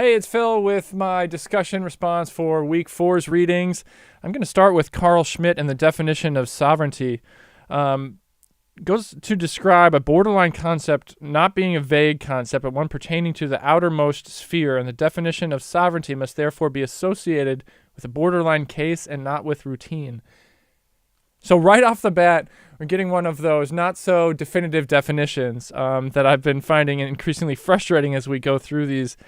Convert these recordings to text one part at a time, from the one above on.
Hey, it's Phil with my discussion response for week four's readings. I'm going to start with Carl Schmitt and the definition of sovereignty. Goes to describe a borderline concept not being a vague concept, but one pertaining to the outermost sphere, and the definition of sovereignty must therefore be associated with a borderline case and not with routine. So right off the bat, we're getting one of those not so definitive definitions that I've been finding increasingly frustrating as we go through these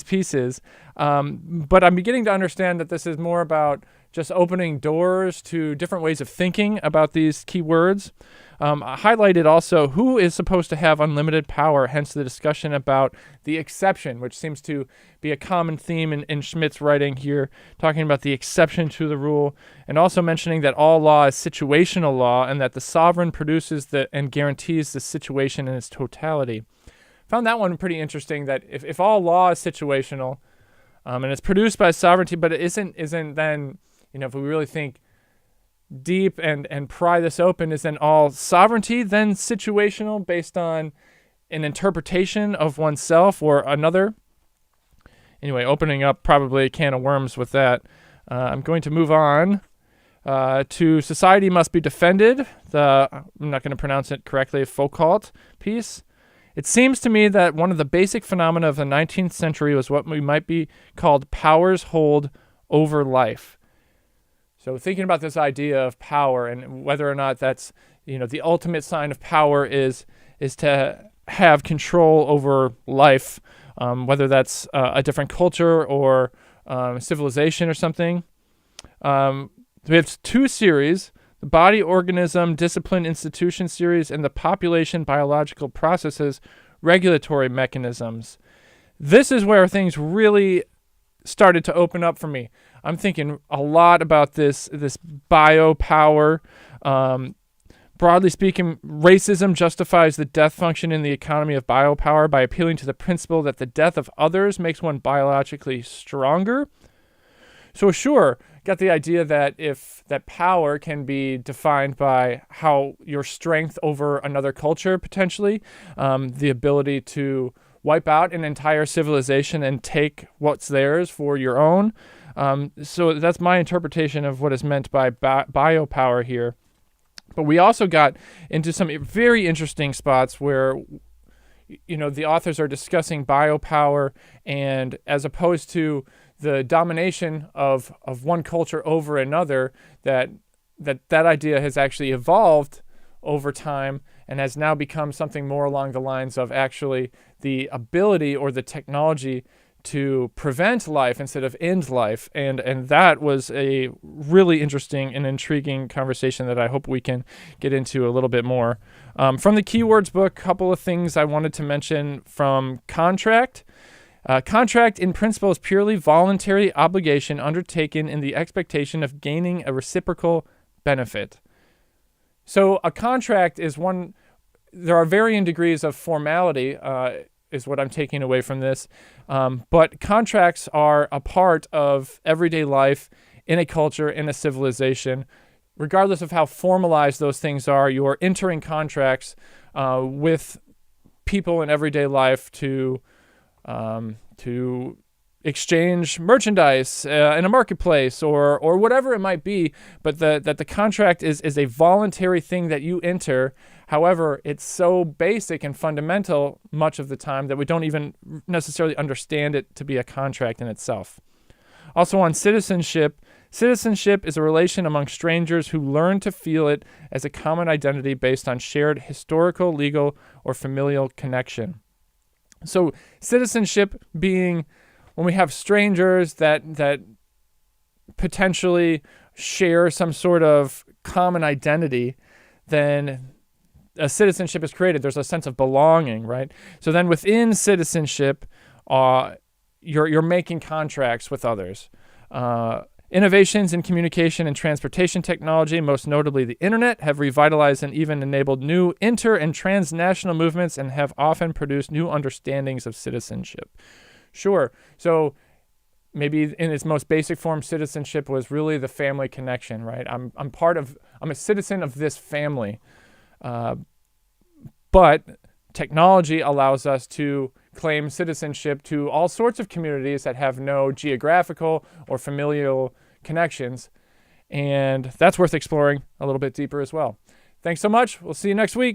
pieces. But I'm beginning to understand that this is more about just opening doors to different ways of thinking about these key words. I highlighted also who is supposed to have unlimited power, hence the discussion about the exception, which seems to be a common theme in Schmidt's writing here, talking about the exception to the rule, and also mentioning that all law is situational law and that the sovereign produces and guarantees the situation in its totality. Found that one pretty interesting, that if all law is situational and it's produced by sovereignty, but it isn't then, if we really think deep and pry this open, isn't all sovereignty then situational based on an interpretation of oneself or another? Anyway, opening up probably a can of worms with that. I'm going to move on to society must be defended. I'm not going to pronounce it correctly, Foucault piece. It seems to me that one of the basic phenomena of the 19th century was what we might be called power's hold over life. So thinking about this idea of power and whether or not that's, the ultimate sign of power is to have control over life, whether that's a different culture or civilization or something. We have two series, the Body, Organism, Discipline, Institution series, and the Population, Biological Processes, Regulatory Mechanisms. This is where things really started to open up for me. I'm thinking a lot about this biopower. Broadly speaking, racism justifies the death function in the economy of biopower by appealing to the principle that the death of others makes one biologically stronger. So sure, got the idea that if that power can be defined by how your strength over another culture potentially, the ability to wipe out an entire civilization and take what's theirs for your own. So that's my interpretation of what is meant by biopower here. But we also got into some very interesting spots where, the authors are discussing biopower, and as opposed to the domination of one culture over another, that idea has actually evolved over time and has now become something more along the lines of actually the ability or the technology to prevent life instead of end life. And that was a really interesting and intriguing conversation that I hope we can get into a little bit more. From the Keywords book, a couple of things I wanted to mention from contract. Contract in principle is purely voluntary obligation undertaken in the expectation of gaining a reciprocal benefit. So a contract is one, there are varying degrees of formality, is what I'm taking away from this. But contracts are a part of everyday life in a culture, in a civilization. Regardless of how formalized those things are, you're entering contracts with people in everyday life to exchange merchandise in a marketplace or whatever it might be, but that the contract is a voluntary thing that you enter. However, it's so basic and fundamental much of the time that we don't even necessarily understand it to be a contract in itself. Also on citizenship is a relation among strangers who learn to feel it as a common identity based on shared historical, legal, or familial connection. So citizenship being when we have strangers that potentially share some sort of common identity, then a citizenship is created. There's a sense of belonging, right? So then within citizenship, you're making contracts with others. Innovations in communication and transportation technology, most notably the internet, have revitalized and even enabled new inter- and transnational movements and have often produced new understandings of citizenship. Sure. So maybe in its most basic form, citizenship was really the family connection, right? I'm a citizen of this family. But technology allows us to claim citizenship to all sorts of communities that have no geographical or familial connections. And that's worth exploring a little bit deeper as well. Thanks so much. We'll see you next week.